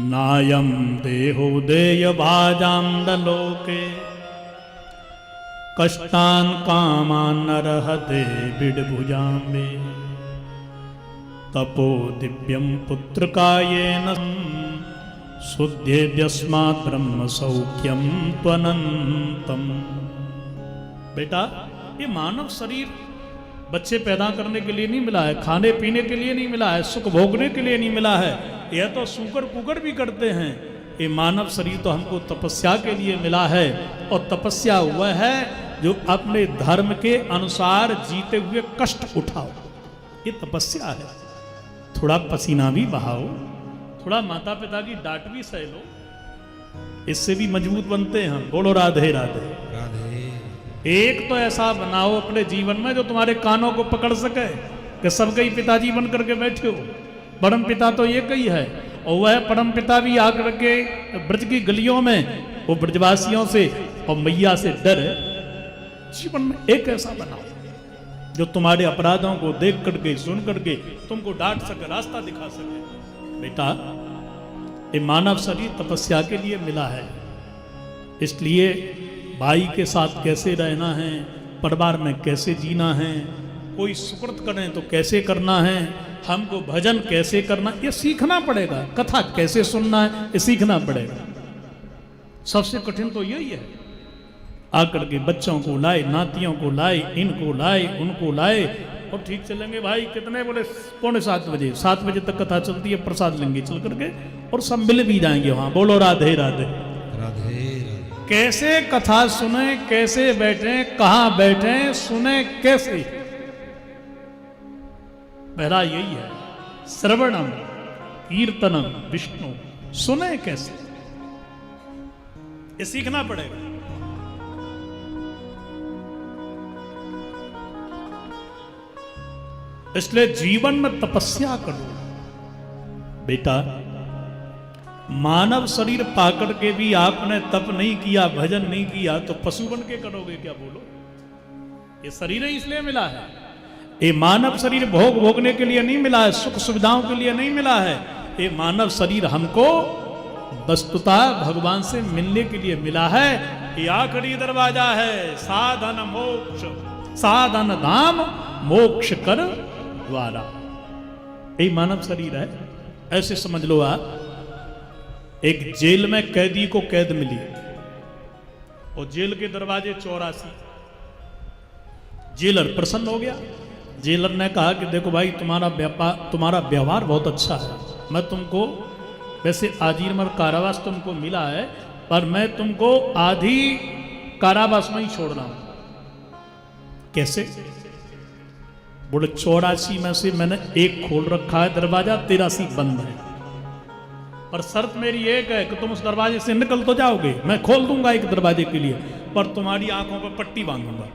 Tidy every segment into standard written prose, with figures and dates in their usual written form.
नायं देहो देयभाजांडलोके कष्टान् कामान् नरहते बिडभुजाम्बे तपो दिव्यं पुत्रकायेन शुद्धेद्यस्मात् ब्रह्म सौख्यम त्वनंतम। बेटा, ये मानव शरीर बच्चे पैदा करने के लिए नहीं मिला है, खाने पीने के लिए नहीं मिला है, सुख भोगने के लिए नहीं मिला है। यह तो सूकर कुकर भी करते हैं। ये मानव शरीर तो हमको तपस्या के लिए मिला है, और तपस्या हुआ है जो अपने धर्म के अनुसार जीते हुए कष्ट उठाओ। ये तपस्या है। थोड़ा पसीना भी बहाओ, थोड़ा माता पिता की डांट भी सह लो, इससे भी मजबूत बनते हैं हम। बोलो राधे राधे राधे। एक तो ऐसा बनाओ अपने जीवन में जो तुम्हारे कानों को पकड़ सके कि सबके ही पिताजी बन करके बैठे हो। परम पिता तो एक ही है, और वह परम पिता भी आकर के ब्रज की गलियों में वो ब्रजवासियों से और मैया से डर। जीवन में एक ऐसा बनाओ जो तुम्हारे अपराधों को देख करके सुन करके तुमको डांट सके, रास्ता दिखा सके। बेटा, ये मानव शरीर तपस्या के लिए मिला है, इसलिए भाई के साथ कैसे रहना है, परिवार में कैसे जीना है, कोई सुकृत करें तो कैसे करना है, हमको भजन कैसे करना, ये सीखना पड़ेगा। कथा कैसे सुनना है, ये सीखना पड़ेगा। सबसे कठिन तो यही है। आकर के बच्चों को लाए, नातियों को लाए, इनको लाए, उनको लाए, और ठीक चलेंगे भाई कितने, बोले 6:45 बजे, 7 बजे तक कथा चलती है, प्रसाद लेंगे चल करके, और सब मिल भी जाएंगे वहां। बोलो राधे राधे राधे। कैसे कथा सुने, कैसे बैठे, कहां बैठे, सुने कैसे, पहला यही है। श्रवणम कीर्तनम विष्णु, सुने कैसे, ये सीखना पड़ेगा। इसलिए जीवन में तपस्या करो। बेटा, मानव शरीर पाकर के भी आपने तप नहीं किया, भजन नहीं किया, तो पशु बन के करोगे क्या? बोलो। ये शरीर ही इसलिए मिला है। ये मानव शरीर भोग भोगने के लिए नहीं मिला है, सुख सुविधाओं के लिए नहीं मिला है। ये मानव शरीर हमको वस्तुतः भगवान से मिलने के लिए मिला है। ये आखिरी दरवाजा है, साधन मोक्ष, साधन धाम मोक्ष कर द्वारा। यही मानव शरीर है। ऐसे समझ लो आप, एक जेल में कैदी को कैद मिली, और जेल के दरवाजे 84। जेलर प्रसन्न हो गया। जेलर ने कहा कि देखो भाई, तुम्हारा व्यवहार बहुत अच्छा है, मैं तुमको वैसे आजीवन कारावास तुमको मिला है, पर मैं तुमको आधी कारावास में ही छोड़ रहा हूं। कैसे? बोले 84 में से मैंने एक खोल रखा है दरवाजा, 83 बंद है, पर शर्त मेरी एक है कि तुम उस दरवाजे से निकल तो जाओगे, मैं खोल दूंगा एक दरवाजे के लिए, पर तुम्हारी आंखों पर पट्टी बांधूंगा।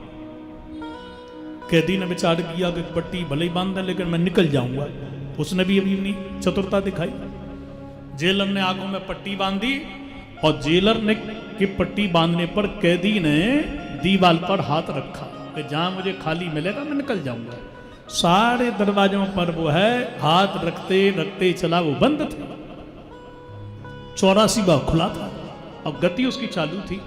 कैदी ने विचार किया कि पट्टी भले ही बांध दे, लेकिन मैं निकल जाऊंगा। उसने भी अभी अपनी चतुरता दिखाई। जेलर ने आंखों में पट्टी बांधी, और जेलर ने की पट्टी बांधने पर कैदी ने दीवार पर हाथ रखा कि जहां मुझे खाली मिलेगा मैं निकल जाऊंगा। सारे दरवाजों पर वो है हाथ रखते रखते चला, वो बंद था। 84वां खुला था, और गति उसकी चालू थी।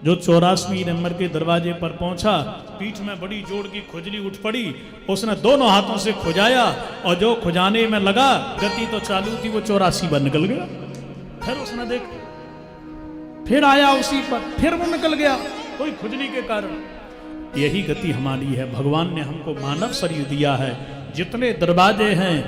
जो 84वें नंबर के दरवाजे पर पहुंचा, पीठ में बड़ी जोर की खुजली उठ पड़ी। उसने दोनों हाथों से खुजाया, और जो खुजाने में लगा, गति तो चालू थी, वो 84वां निकल गया। फिर उसने देखा, फिर आया उसी पर, फिर वो निकल गया, कोई खुजली के कारण। यही गति हमारी है। भगवान ने हमको मानव शरीर दिया है। जितने दरवाजे हैं,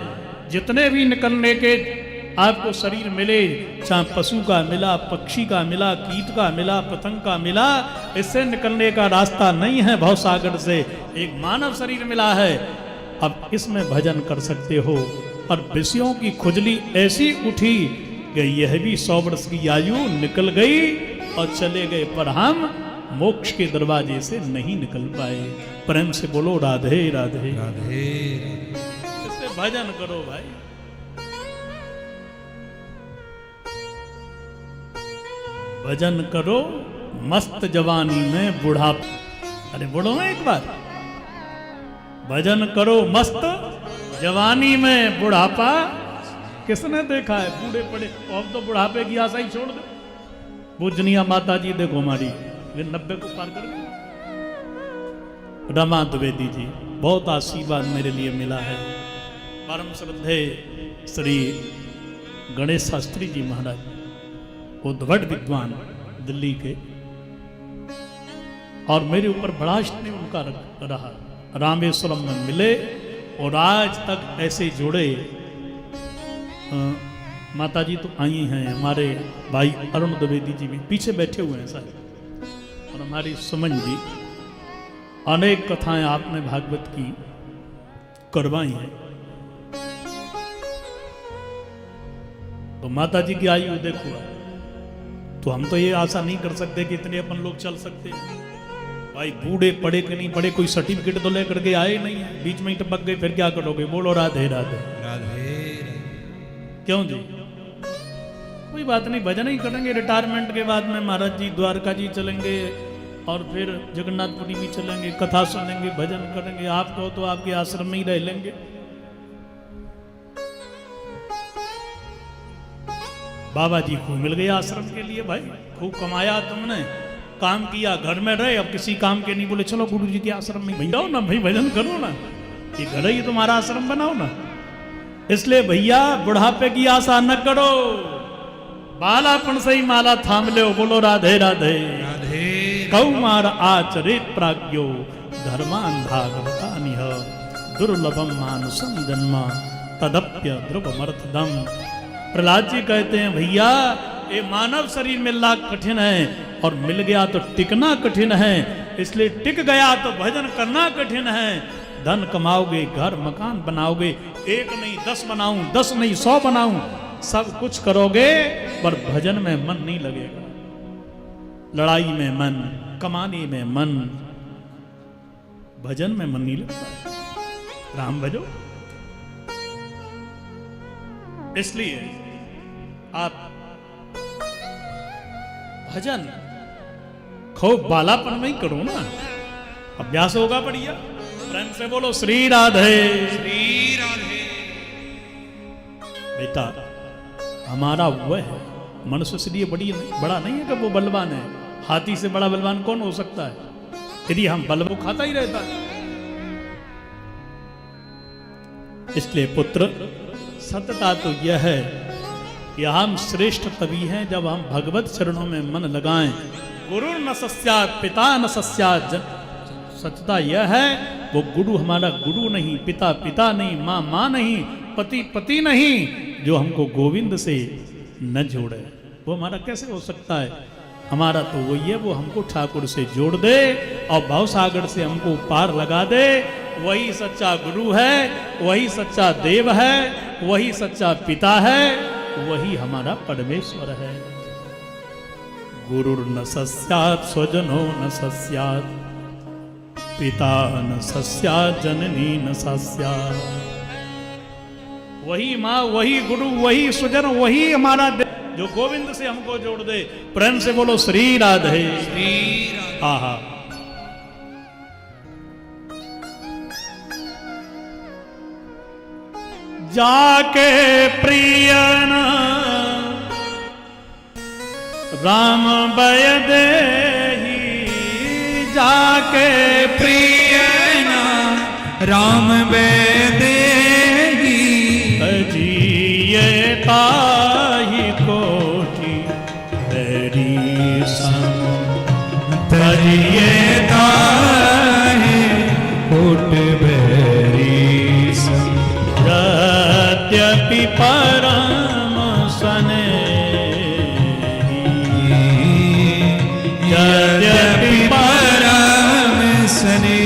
जितने भी निकलने के आपको शरीर मिले, चाहे पशु का मिला, पक्षी का मिला, कीट का मिला, पतंग का मिला, इससे निकलने का रास्ता नहीं है भवसागर से। एक मानव शरीर मिला है, अब इसमें भजन कर सकते हो। और विषयों की खुजली ऐसी उठी कि यह भी 100 वर्ष की आयु निकल गई, और चले गए, पर हम मोक्ष के दरवाजे से नहीं निकल पाए। प्रेम से बोलो राधे राधे राधे। इससे भजन करो भाई। भजन करो मस्त जवानी में बुढ़ापा। अरे बोलो ना एक बार, भजन करो मस्त जवानी में बुढ़ापा, किसने देखा है बूढ़े पड़े? अब तो बुढ़ापे की आशा ही छोड़ दो। पूजनीय माता जी देखो हमारी, वे 90 को पार कर गई। रमा द्विवेदी जी, बहुत आशीर्वाद मेरे लिए मिला है। परम श्रद्धे श्री गणेश शास्त्री जी महाराज, उद्भट विद्वान दिल्ली के, और मेरे ऊपर बड़ा स्नेह उनका रहा। रामेश्वरम में मिले और आज तक ऐसे जोड़े। माता जी तो आई हैं, हमारे भाई अरुण द्विवेदी जी भी पीछे बैठे हुए हैं सारे, और हमारी सुमन जी, अनेक कथाएं आपने भागवत की करवाई हैं। तो माता जी की आयु देखो, तो हम तो ये आशा नहीं कर सकते कि इतने अपन लोग चल सकते हैं। भाई बूढ़े पड़े कि नहीं पड़े, कोई सर्टिफिकेट तो लेकर के आए नहीं है, बीच में ही टपक गए, फिर क्या करोगे? बोलो राधे राधे राधे। क्यों जी? कोई बात नहीं, भजन ही करेंगे। रिटायरमेंट के बाद में महाराज जी द्वारका जी चलेंगे और फिर जगन्नाथपुरी भी चलेंगे, कथा सुनेंगे, भजन करेंगे। आप कहो तो आपके आश्रम में ही रह लेंगे। बाबा जी खूब मिल गए आश्रम के लिए, भाई खूब कमाया तुमने, काम किया, घर में रहे, अब किसी काम के नहीं। बोले चलो गुरु जी के आश्रम में जाओ ना भाई, भजन करो ना, ये घर ही तुम्हारा आश्रम बनाओ ना। इसलिए भैया बुढ़ापे की आशा न करो, बालापन से ही माला थाम लो। बोलो राधे राधे राधे। कौमार आचरित प्राज्ञो धर्मांधागता निह दुर्लभम मानुषम जन्मा तदप्य ध्रुवमर्थदम। प्रहलाद जी कहते हैं भैया ये मानव शरीर मिलना कठिन है, और मिल गया तो टिकना कठिन है। इसलिए टिक गया तो भजन करना कठिन है। धन कमाओगे, घर मकान बनाओगे, 1 नहीं 10 बनाऊं, 10 नहीं 100 बनाऊं, सब कुछ करोगे पर भजन में मन नहीं लगेगा। लड़ाई में मन, कमाने में मन, भजन में मन नहीं लगता। राम भजो। इसलिए आप भजन खूब बालापन में ही करो ना, अभ्यास होगा बढ़िया। प्रेम से बोलो श्री राधे श्री राधे। बेटा हमारा वह है, मनुष्य इसलिए बड़ा नहीं है कि वो बलवान है। हाथी से बड़ा बलवान कौन हो सकता है? यदि हम बल वो खाता ही रहता है। इसलिए पुत्र सत्यता तो यह है कि हम श्रेष्ठ तभी हैं जब हम भगवत चरणों में मन लगाएं। गुरु न सस्यात् पिता न सस्यात्। सत्यता यह है वो गुरु हमारा गुरु नहीं, पिता पिता नहीं, माँ माँ नहीं, पति पति नहीं, जो हमको गोविंद से न जोड़े। वो हमारा कैसे हो सकता है? हमारा तो वही है, वो हमको ठाकुर से जोड़ दे और भवसागर से हमको पार लगा दे। वही सच्चा गुरु है, वही सच्चा देव है, वही सच्चा पिता है, वही हमारा परमेश्वर है। गुरुर्न सस्यात् स्वजनो न सस्यात्, पिता न सस्यात् जननी न सस्यात्। वही माँ, वही गुरु, वही स्वजन, वही हमारा जो गोविंद से हमको जोड़ दे। प्रेम से बोलो श्री राधे श्री राधे। आहा। जाके प्रियन राम बय देहि, जाके प्रियन राम बय देहि, तजिए ताहि कोटि तेरी सम, तजिए ताहि कोटि बेरी सम। यद्यपि परम स्नेही, यद्यपि परम स्नेही,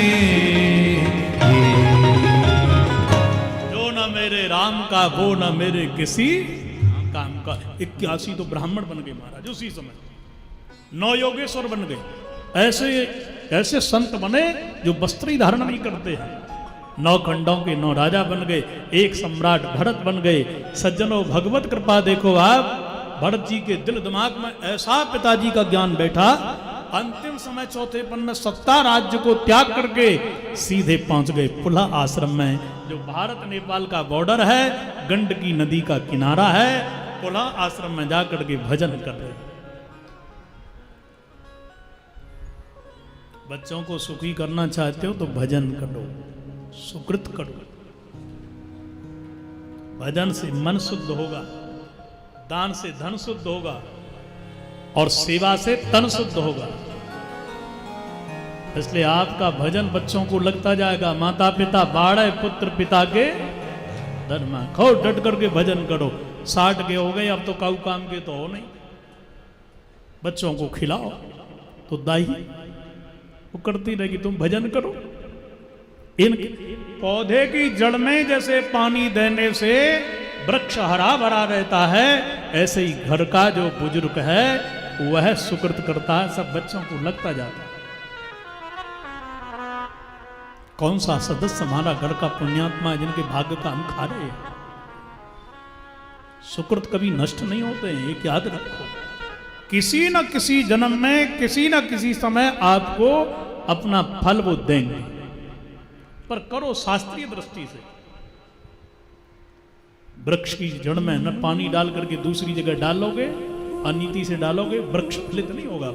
जो न मेरे राम का वो न मेरे किसी काम का। 81 तो ब्राह्मण बन गए महाराज उसी समय, 9 योगेश्वर बन गए। ऐसे ऐसे संत बने जो वस्त्र ही धारण नहीं करते हैं। 9 खंडों के 9 राजा बन गए, एक सम्राट भरत बन गए। सज्जनों भगवत कृपा देखो आप, भरत जी के दिल दिमाग में ऐसा पिताजी का ज्ञान बैठा अंतिम समय चौथेपन में सत्ता राज्य को त्याग करके सीधे पहुंच गए पुलह आश्रम में, जो भारत नेपाल का बॉर्डर है, गंडकी नदी का किनारा है। पुलह आश्रम में जाकर के भजन कर रहे। बच्चों को सुखी करना चाहते हो तो भजन करो, सुकृत करो। भजन से मन शुद्ध होगा, दान से धन शुद्ध होगा, और सेवा से तन शुद्ध होगा। इसलिए आपका भजन बच्चों को लगता जाएगा। माता पिता बाढ़ पुत्र पिता के धर्म, खो डट करके भजन करो। 60 के हो गए, अब तो काऊ काम के तो हो नहीं। बच्चों को खिलाओ तो दाई वो करती रहेगी, तुम भजन करो। इन पौधे की जड़ में जैसे पानी देने से वृक्ष हरा भरा रहता है, ऐसे ही घर का जो बुजुर्ग है वह सुकृत करता है, सब बच्चों को लगता जाता है। कौन सा सदस्य हमारा घर का पुण्यात्मा है जिनके भाग्य का हम खा रहे हैं। सुकृत कभी नष्ट नहीं होते हैं, एक याद रखो। किसी न किसी जन्म में, किसी न किसी समय आपको अपना फल वो देंगे, पर करो शास्त्रीय दृष्टि से। वृक्ष की जड़ में न पानी डाल करके दूसरी जगह डालोगे, अनीति से डालोगे, वृक्ष फलित नहीं होगा।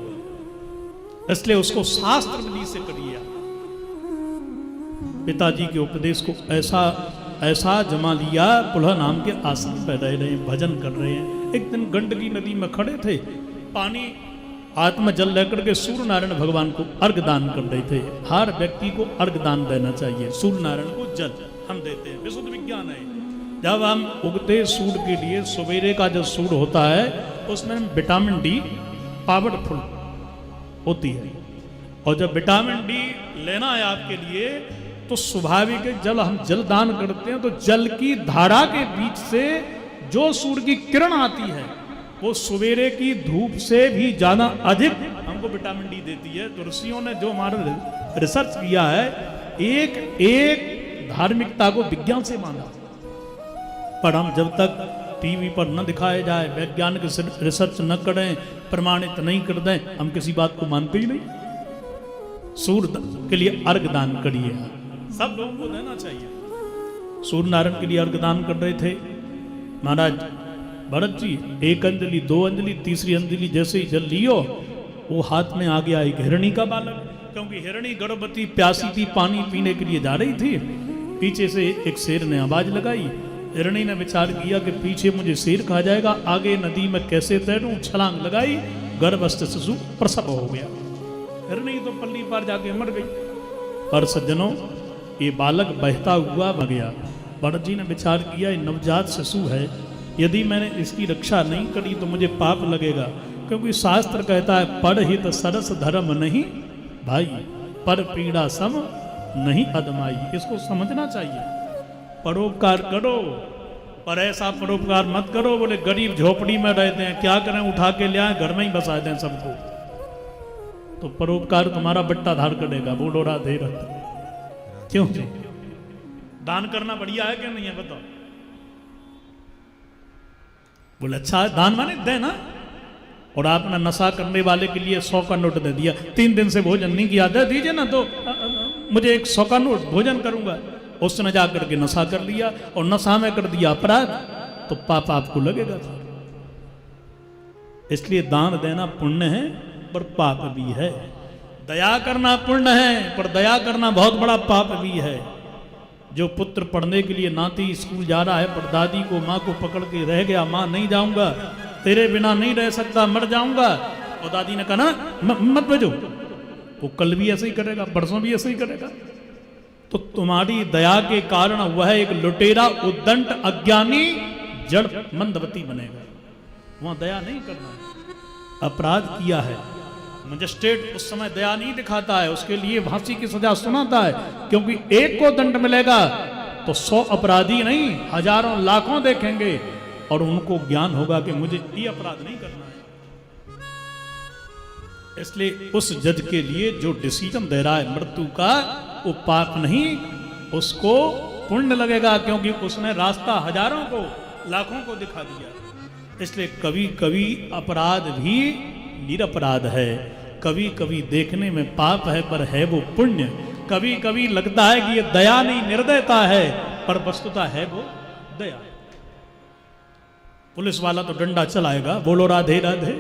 इसलिए उसको शास्त्र विधि से करिए। पिताजी के उपदेश को ऐसा जमा लिया। पुलह नाम के आश्रम पर रह रहे हैं, भजन कर रहे हैं। एक दिन गंडकी नदी में खड़े थे, पानी आत्म जल लेकर के सूर्य नारायण भगवान को अर्घ दान कर रहे थे। हर व्यक्ति को अर्घ दान देना चाहिए। सूर्य नारायण को जल हम देते हैं, विशुद्ध विज्ञान है। जब हम उगते सूर्य के लिए सवेरे का जो सूर्य होता है उसमें विटामिन डी पावरफुल होती है, और जब विटामिन डी लेना है आपके लिए तो स्वाभाविक है, जब हम जल दान करते हैं तो जल की धारा के बीच से जो सूर्य की किरण आती है वो सवेरे की धूप से भी ज्यादा अधिक हमको विटामिन डी देती है। तो ऋषियों ने जो हमारा रिसर्च किया है, एक धार्मिकता को विज्ञान से माना, पर हम जब तक टीवी पर न दिखाए जाए, वैज्ञानिक रिसर्च न करें, प्रमाणित नहीं कर दें, हम किसी बात को मानते ही नहीं। सूर्य के लिए अर्घ दान करिए, सब लोगों को देना चाहिए। सूर्य नारायण के लिए अर्घ दान कर रहे थे महाराज भरत जी। एक अंजलि, 2 अंजलि, तीसरी अंजलि जैसे ही जल लियो, वो हाथ में आ गया एक हिरणी का बालक, क्योंकि हिरणी गर्भवती प्यासी थी, पानी पीने के लिए जा रही थी। पीछे से एक शेर ने आवाज लगाई। हिरणी ने विचार किया कि पीछे मुझे शेर खा जाएगा, आगे नदी में कैसे तैरूं, छलांग लगाई, गर्भस्थ शिशु प्रसव हो गया। हिरणी तो पल्ली पार जाके मर गई। पर सज्जनों, ये बालक बहता हुआ बह गया। भरत जी ने विचार किया, ये नवजात शिशु है, यदि मैंने इसकी रक्षा नहीं करी तो मुझे पाप लगेगा, क्योंकि शास्त्र कहता है पर हित सरस धर्म नहीं भाई, पर पीड़ा सम नहीं अदमाई। इसको समझना चाहिए। परोपकार करो, पर ऐसा परोपकार मत करो बोले गरीब झोपड़ी में रहते हैं, क्या करें, उठा के ले आए, घर में ही बसा दें सबको। तो परोपकार तुम्हारा बट्टा धार करेगा। बोलो राधे राधे। क्यों जी? दान करना बढ़िया है क्या नहीं है बताओ? बोले अच्छा दान माने देना। और आपने नशा करने वाले के लिए 100 का नोट दे दिया, 3 दिन से भोजन नहीं किया, दे दीजिए ना तो मुझे एक 100 का नोट, भोजन करूंगा। उसने जा करके नशा कर लिया और नशा में कर दिया अपराध, तो पाप आपको लगेगा। इसलिए दान देना पुण्य है पर पाप भी है। दया करना पुण्य है पर दया करना बहुत बड़ा पाप भी है। जो पुत्र पढ़ने के लिए नाती स्कूल जा रहा है, पर दादी को माँ को पकड़ के रह गया, माँ नहीं जाऊंगा, तेरे बिना नहीं रह सकता, मर जाऊंगा, और दादी ने कहा ना मत भेजो, वो कल भी ऐसे ही करेगा, परसों भी ऐसे ही करेगा। तो तुम्हारी दया के कारण वह एक लुटेरा, उद्दंड, अज्ञानी, जड़, मंदवती बनेगा। वहां दया नहीं करना है। अपराध किया है, मजिस्ट्रेट उस समय दया नहीं दिखाता है, उसके लिए फांसी की सजा सुनाता है, क्योंकि एक को दंड मिलेगा तो 100 अपराधी नहीं, हजारों लाखों देखेंगे और उनको ज्ञान होगा कि मुझे ये अपराध नहीं करना है। इसलिए उस जज के लिए जो डिसीजन दे रहा है मृत्यु का, वो पाप नहीं, उसको पुण्य लगेगा, क्योंकि उसने रास्ता हजारों को, लाखों को दिखा दिया। इसलिए कभी कभी अपराध भी निरपराध है। कभी कभी देखने में पाप है पर है वो पुण्य, कभी कभी लगता है कि ये दया नहीं निर्दयता है, पर वस्तुता है वो दया। पुलिस वाला तो डंडा चलाएगा, बोलो राधे राधे,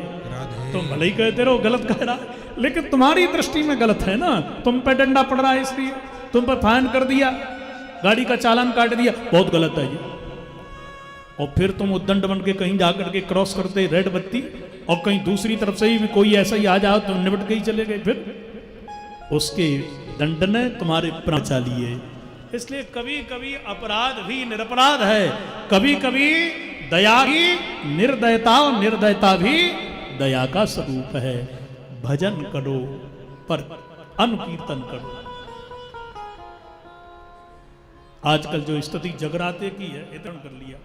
तुम भले ही कहते रहो गलत कह रहा है, लेकिन तुम्हारी दृष्टि में गलत है ना, तुम पे डंडा पड़ रहा है इसलिए, तुम पे फाइन कर दिया, गाड़ी का चालान काट दिया, बहुत गलत है ये। और फिर तुम उद्दंड बन के कहीं जाकर के क्रॉस करते रेड बत्ती, और कहीं दूसरी तरफ से ही भी कोई ऐसा ही आ जाओ तो निपट के ही चले गए, फिर उसके दंड ने तुम्हारे प्राण बचा लिए। इसलिए कभी कभी अपराध भी निरपराध है, कभी कभी दया की निर्दयता, और निर्दयता भी दया का स्वरूप है। भजन करो पर अनुकीर्तन करो। आजकल जो स्तुति जगराते की है, इतना कर लिया।